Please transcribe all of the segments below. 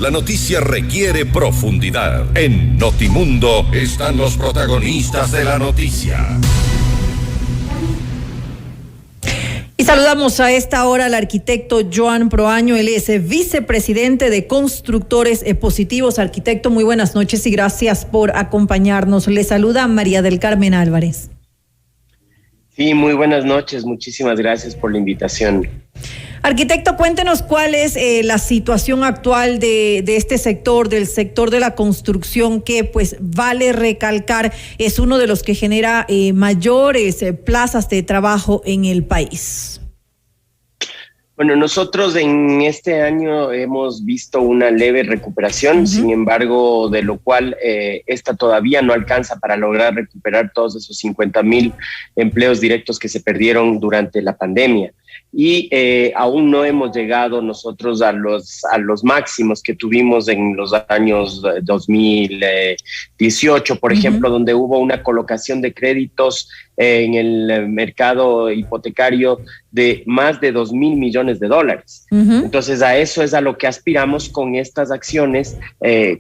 la noticia requiere profundidad. En Notimundo están los protagonistas de la noticia. Y saludamos a esta hora al arquitecto Joan Proaño. Él es vicepresidente de Constructores Positivos. Arquitecto, muy buenas noches y gracias por acompañarnos. Le saluda María del Carmen Álvarez. Sí, muy buenas noches. Muchísimas gracias por la invitación. Arquitecto, cuéntenos cuál es la situación actual de este sector, del sector de la construcción, que pues vale recalcar es uno de los que genera mayores plazas de trabajo en el país. Bueno, nosotros en este año hemos visto una leve recuperación, sin embargo, de lo cual esta todavía no alcanza para lograr recuperar todos esos 50,000 empleos directos que se perdieron durante la pandemia. Y aún no hemos llegado nosotros a los máximos que tuvimos en los años 2018, por ejemplo, donde hubo una colocación de créditos en el mercado hipotecario de más de 2,000 millones de dólares. Entonces, a eso es a lo que aspiramos con estas acciones,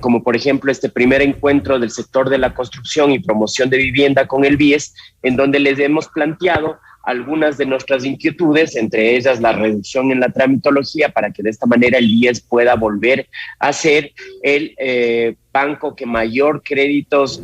como por ejemplo este primer encuentro del sector de la construcción y promoción de vivienda con el BIES, en donde les hemos planteado algunas de nuestras inquietudes, entre ellas la reducción en la tramitología, para que de esta manera el IES pueda volver a ser el banco que mayor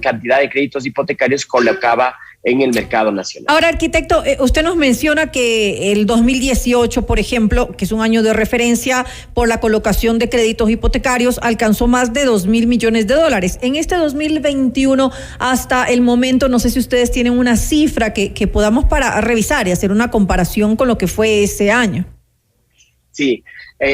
cantidad de créditos hipotecarios colocaba en el mercado nacional. Ahora, arquitecto, usted nos menciona que el 2018, por ejemplo, que es un año de referencia por la colocación de créditos hipotecarios, alcanzó más de 2,000 millones de dólares. En este 2021, hasta el momento, no sé si ustedes tienen una cifra que podamos para revisar y hacer una comparación con lo que fue ese año. Sí,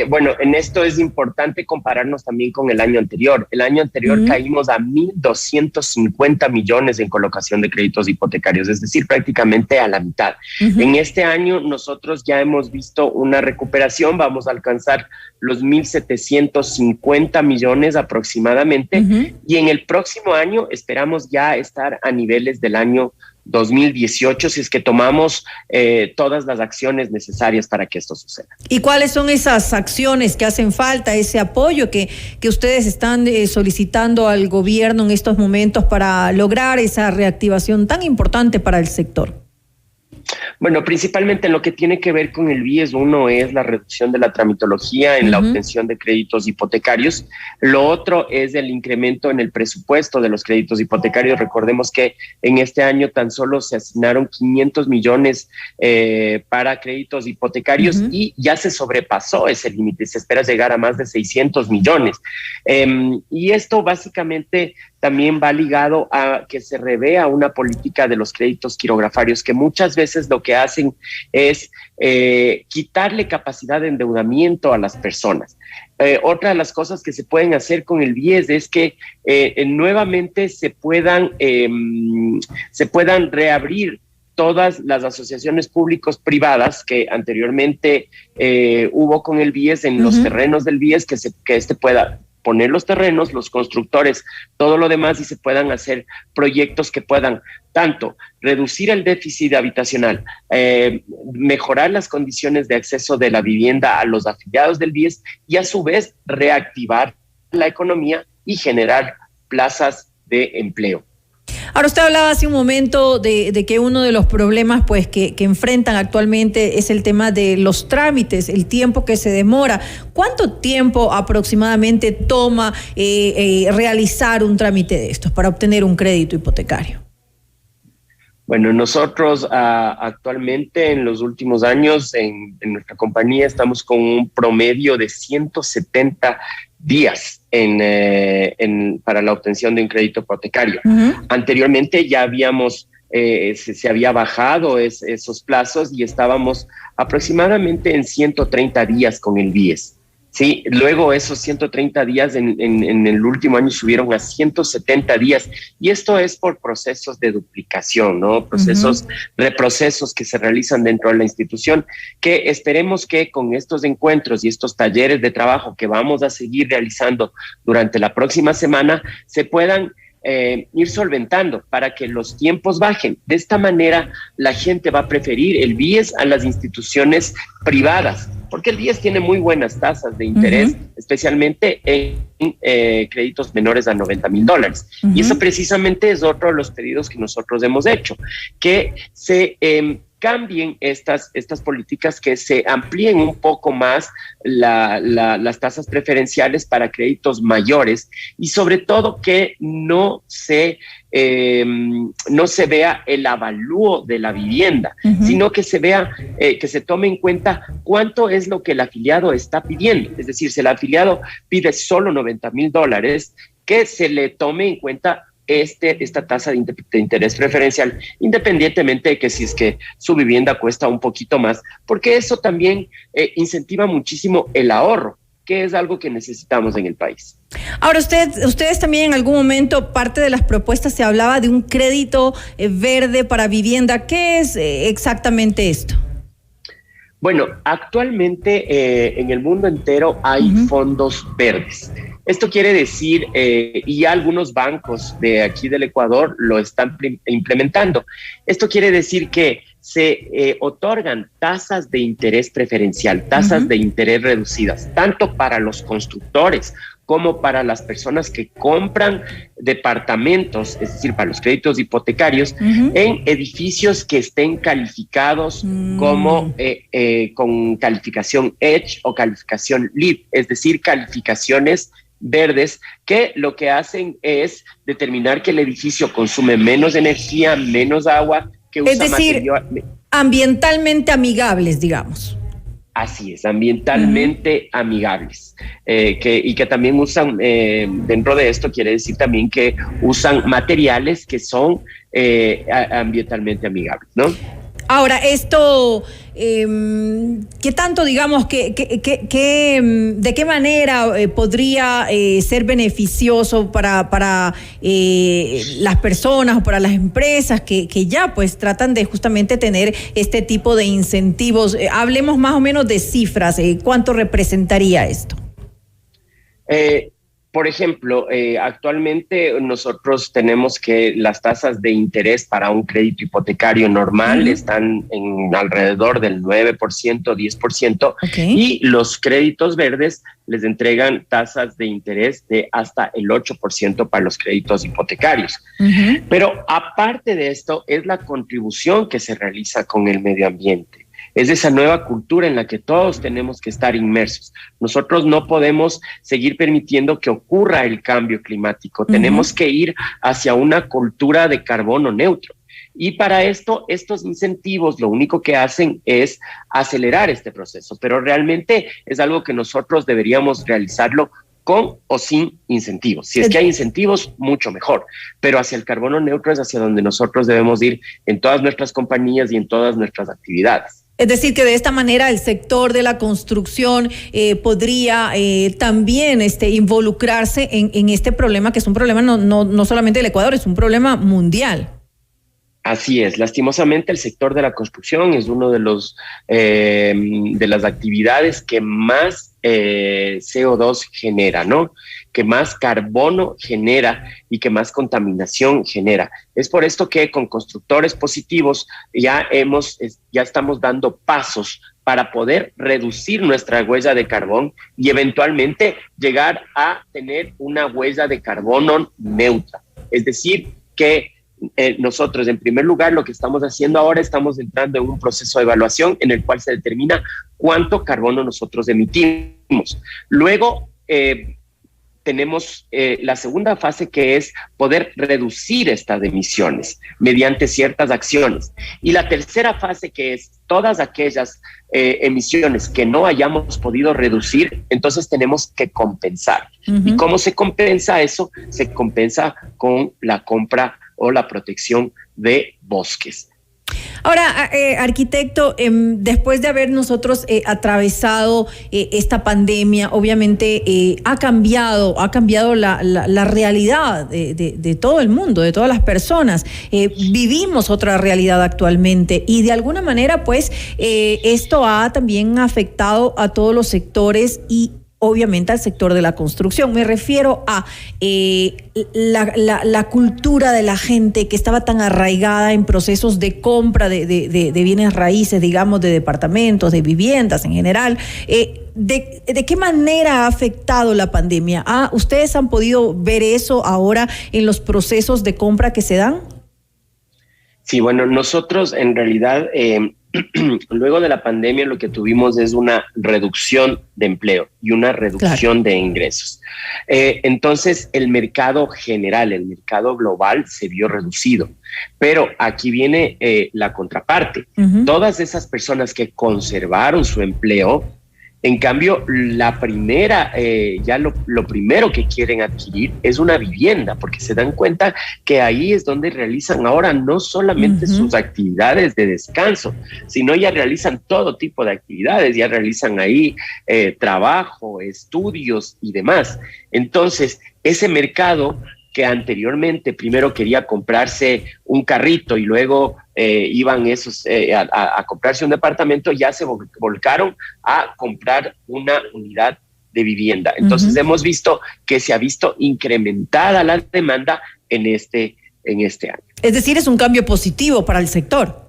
bueno, en esto es importante compararnos también con el año anterior. El año anterior caímos a 1,250 millones en colocación de créditos hipotecarios, es decir, prácticamente a la mitad. En este año nosotros ya hemos visto una recuperación, vamos a alcanzar los 1,750 millones aproximadamente, y en el próximo año esperamos ya estar a niveles del año 2018, si es que tomamos todas las acciones necesarias para que esto suceda. ¿Y cuáles son esas acciones que hacen falta, ese apoyo que ustedes están solicitando al gobierno en estos momentos para lograr esa reactivación tan importante para el sector? Bueno, principalmente en lo que tiene que ver con el BIES, uno es la reducción de la tramitología en la obtención de créditos hipotecarios. Lo otro es el incremento en el presupuesto de los créditos hipotecarios. Recordemos que en este año tan solo se asignaron 500 millones para créditos hipotecarios y ya se sobrepasó ese límite. Se espera llegar a más de 600 millones. Y esto básicamente también va ligado a que se revea una política de los créditos quirografarios, que muchas veces lo que hacen es quitarle capacidad de endeudamiento a las personas. Otra de las cosas que se pueden hacer con el BIES es que nuevamente se puedan reabrir todas las asociaciones públicos-privadas que anteriormente hubo con el BIES en los terrenos del BIES, que este pueda poner los terrenos, los constructores, todo lo demás, y se puedan hacer proyectos que puedan tanto reducir el déficit habitacional, mejorar las condiciones de acceso de la vivienda a los afiliados del BIES y a su vez reactivar la economía y generar plazas de empleo. Ahora, usted hablaba hace un momento de que uno de los problemas pues que enfrentan actualmente es el tema de los trámites, el tiempo que se demora. ¿Cuánto tiempo aproximadamente toma realizar un trámite de estos para obtener un crédito hipotecario? Bueno, nosotros actualmente en los últimos años en nuestra compañía estamos con un promedio de 170 días para la obtención de un crédito hipotecario. Anteriormente ya habíamos, se había bajado esos plazos y estábamos aproximadamente en 130 días con el BIES. Sí, luego esos 130 días en el último año subieron a 170 días, y esto es por procesos de duplicación, ¿no? Reprocesos que se realizan dentro de la institución, que esperemos que con estos encuentros y estos talleres de trabajo que vamos a seguir realizando durante la próxima semana se puedan ir solventando para que los tiempos bajen. De esta manera, la gente va a preferir el BIES a las instituciones privadas, porque el BIES tiene muy buenas tasas de interés, especialmente en créditos menores a $90,000. Y eso precisamente es otro de los pedidos que nosotros hemos hecho, que se cambien estas políticas, que se amplíen un poco más las tasas preferenciales para créditos mayores, y sobre todo que no se vea el avalúo de la vivienda, sino que se vea, que se tome en cuenta cuánto es lo que el afiliado está pidiendo. Es decir, si el afiliado pide solo $90,000, que se le tome en cuenta esta tasa de interés preferencial, independientemente de que si es que su vivienda cuesta un poquito más, porque eso también incentiva muchísimo el ahorro, que es algo que necesitamos en el país. Ahora, ustedes también en algún momento, parte de las propuestas se hablaba de un crédito verde para vivienda. ¿Qué es exactamente esto? Bueno, actualmente en el mundo entero hay fondos verdes. Esto quiere decir, y ya algunos bancos de aquí del Ecuador lo están implementando. Esto quiere decir que se otorgan tasas de interés preferencial, tasas de interés reducidas, tanto para los constructores como para las personas que compran departamentos, es decir, para los créditos hipotecarios, en edificios que estén calificados como con calificación EDGE o calificación LEED, es decir, calificaciones verdes, que lo que hacen es determinar que el edificio consume menos energía, menos agua, que usa, es decir, ambientalmente amigables, digamos. Así es, ambientalmente amigables, y que también usan, dentro de esto quiere decir también que usan materiales que son ambientalmente amigables, ¿no? Ahora, esto, ¿qué tanto, digamos, de qué manera podría ser beneficioso para las personas o para las empresas que ya pues tratan de justamente tener este tipo de incentivos? Hablemos más o menos de cifras, ¿cuánto representaría esto? Por ejemplo, actualmente nosotros tenemos que las tasas de interés para un crédito hipotecario normal están en alrededor del 9%, 10%, y los créditos verdes les entregan tasas de interés de hasta el 8% para los créditos hipotecarios. Pero aparte de esto, es la contribución que se realiza con el medio ambiente. Es esa nueva cultura en la que todos tenemos que estar inmersos. Nosotros no podemos seguir permitiendo que ocurra el cambio climático. Tenemos que ir hacia una cultura de carbono neutro. Y para esto, estos incentivos lo único que hacen es acelerar este proceso, pero realmente es algo que nosotros deberíamos realizarlo con o sin incentivos. Si es que hay incentivos, mucho mejor. Pero hacia el carbono neutro es hacia donde nosotros debemos ir en todas nuestras compañías y en todas nuestras actividades. Es decir, que de esta manera el sector de la construcción podría también involucrarse en este problema, que es un problema no solamente del Ecuador, es un problema mundial. Así es, lastimosamente el sector de la construcción es uno de las actividades que más CO2 genera, ¿no? Que más carbono genera y que más contaminación genera. Es por esto que con Constructores Positivos ya estamos dando pasos para poder reducir nuestra huella de carbón y eventualmente llegar a tener una huella de carbono neutra. Es decir, que nosotros, en primer lugar, lo que estamos haciendo ahora, estamos entrando en un proceso de evaluación en el cual se determina cuánto carbono nosotros emitimos. Luego, tenemos la segunda fase, que es poder reducir estas emisiones mediante ciertas acciones. Y la tercera fase, que es todas aquellas emisiones que no hayamos podido reducir, entonces tenemos que compensar. ¿Y cómo se compensa eso? Se compensa con la compra o la protección de bosques. Ahora, arquitecto, después de haber nosotros atravesado esta pandemia, obviamente ha cambiado la realidad de todo el mundo, de todas las personas. Vivimos otra realidad actualmente y de alguna manera, pues, esto ha también afectado a todos los sectores y obviamente al sector de la construcción. Me refiero a la cultura de la gente que estaba tan arraigada en procesos de compra de bienes raíces, digamos, de departamentos, de viviendas en general. ¿De qué manera ha afectado la pandemia? ¿Ustedes han podido ver eso ahora en los procesos de compra que se dan? Sí, bueno, nosotros en realidad luego de la pandemia lo que tuvimos es una reducción de empleo y una reducción de ingresos. Entonces el mercado general, el mercado global se vio reducido. Pero aquí viene la contraparte. Todas esas personas que conservaron su empleo, en cambio, la primera, lo primero que quieren adquirir es una vivienda, porque se dan cuenta que ahí es donde realizan ahora no solamente sus actividades de descanso, sino ya realizan todo tipo de actividades, ya realizan ahí trabajo, estudios y demás. Entonces, ese mercado que anteriormente primero quería comprarse un carrito y luego iban esos a comprarse un departamento, ya se volcaron a comprar una unidad de vivienda. Entonces hemos visto que se ha visto incrementada la demanda en este año. Es decir, es un cambio positivo para el sector.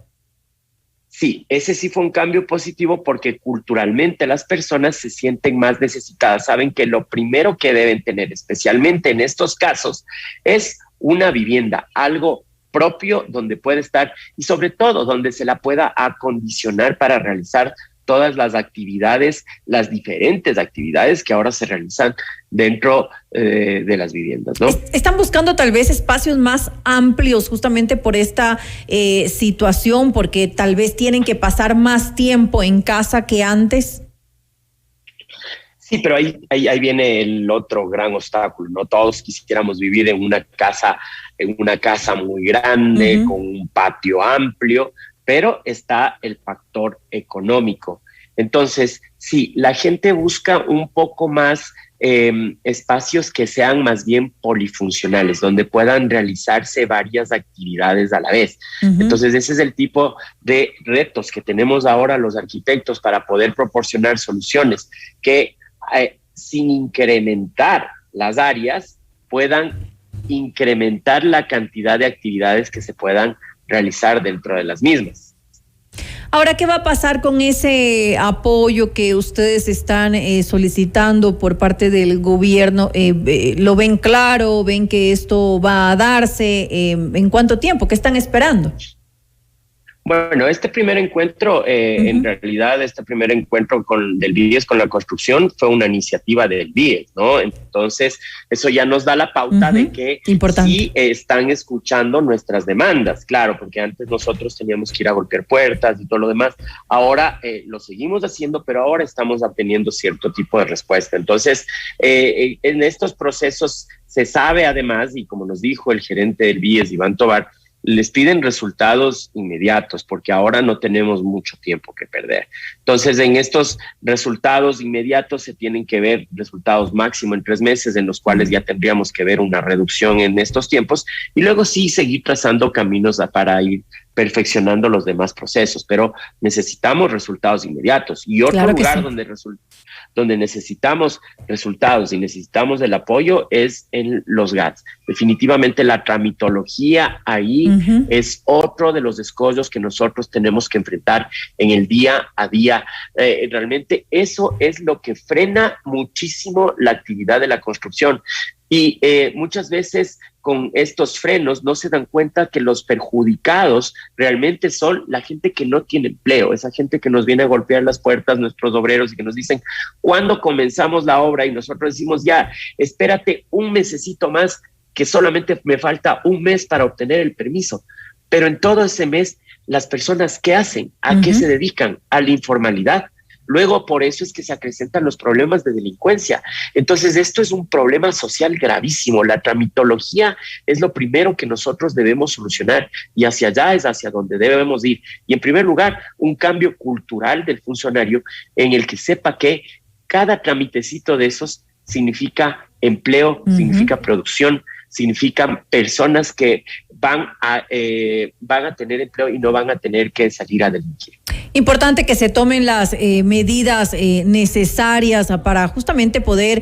Sí, ese sí fue un cambio positivo porque culturalmente las personas se sienten más necesitadas. Saben que lo primero que deben tener, especialmente en estos casos, es una vivienda, algo propio donde puede estar y sobre todo donde se la pueda acondicionar para realizar todas las actividades, las diferentes actividades que ahora se realizan dentro de las viviendas, ¿no? ¿Están buscando tal vez espacios más amplios justamente por esta situación, porque tal vez tienen que pasar más tiempo en casa que antes? Sí, pero ahí viene el otro gran obstáculo, ¿no? Todos quisiéramos vivir en una casa muy grande, con un patio amplio, pero está el factor económico. Entonces, sí, la gente busca un poco más espacios que sean más bien polifuncionales, donde puedan realizarse varias actividades a la vez. Entonces, ese es el tipo de retos que tenemos ahora los arquitectos para poder proporcionar soluciones que sin incrementar las áreas puedan incrementar la cantidad de actividades que se puedan realizar dentro de las mismas. Ahora, ¿qué va a pasar con ese apoyo que ustedes están solicitando por parte del gobierno? ¿Lo ven claro? ¿Ven que esto va a darse? ¿En cuánto tiempo? ¿Qué están esperando? Bueno, este primer encuentro, en realidad, este primer encuentro del BIES con la construcción fue una iniciativa del BIES, ¿no? Entonces, eso ya nos da la pauta de que sí están escuchando nuestras demandas, claro, porque antes nosotros teníamos que ir a golpear puertas y todo lo demás. Ahora lo seguimos haciendo, pero ahora estamos obteniendo cierto tipo de respuesta. Entonces, en estos procesos se sabe además, y como nos dijo el gerente del BIES, Iván Tovar, les piden resultados inmediatos porque ahora no tenemos mucho tiempo que perder. Entonces, en estos resultados inmediatos se tienen que ver resultados máximo en 3 meses, en los cuales ya tendríamos que ver una reducción en estos tiempos y luego sí seguir trazando caminos para ir perfeccionando los demás procesos, pero necesitamos resultados inmediatos. Y otro lugar donde necesitamos resultados y necesitamos el apoyo es en los GATS. Definitivamente la tramitología ahí es otro de los escollos que nosotros tenemos que enfrentar en el día a día. Realmente eso es lo que frena muchísimo la actividad de la construcción. Y muchas veces con estos frenos no se dan cuenta que los perjudicados realmente son la gente que no tiene empleo, esa gente que nos viene a golpear las puertas, nuestros obreros, y que nos dicen, ¿cuándo comenzamos la obra? Y nosotros decimos, ya, espérate un mesecito más, que solamente me falta un mes para obtener el permiso. Pero en todo ese mes, las personas, ¿qué hacen? ¿A qué se dedican? A la informalidad. Luego, por eso es que se acrecentan los problemas de delincuencia. Entonces, esto es un problema social gravísimo. La tramitología es lo primero que nosotros debemos solucionar y hacia allá es hacia donde debemos ir. Y en primer lugar, un cambio cultural del funcionario en el que sepa que cada tramitecito de esos significa empleo, significa producción, significan personas que van a tener empleo y no van a tener que salir a delinquir. Importante que se tomen las medidas necesarias para justamente poder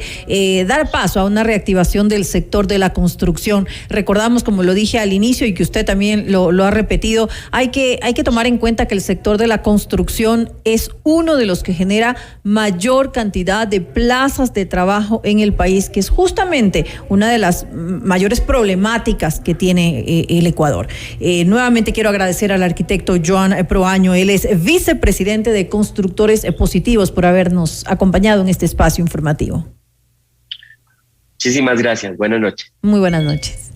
dar paso a una reactivación del sector de la construcción. Recordamos, como lo dije al inicio y que usted también lo ha repetido, hay que tomar en cuenta que el sector de la construcción es uno de los que genera mayor cantidad de plazas de trabajo en el país, que es justamente una de las mayores problemáticas que tiene el Ecuador. Nuevamente quiero agradecer al arquitecto Joan Proaño. Él es vicepresidente de Constructores Positivos, por habernos acompañado en este espacio informativo. Muchísimas gracias. Buenas noches. Muy buenas noches.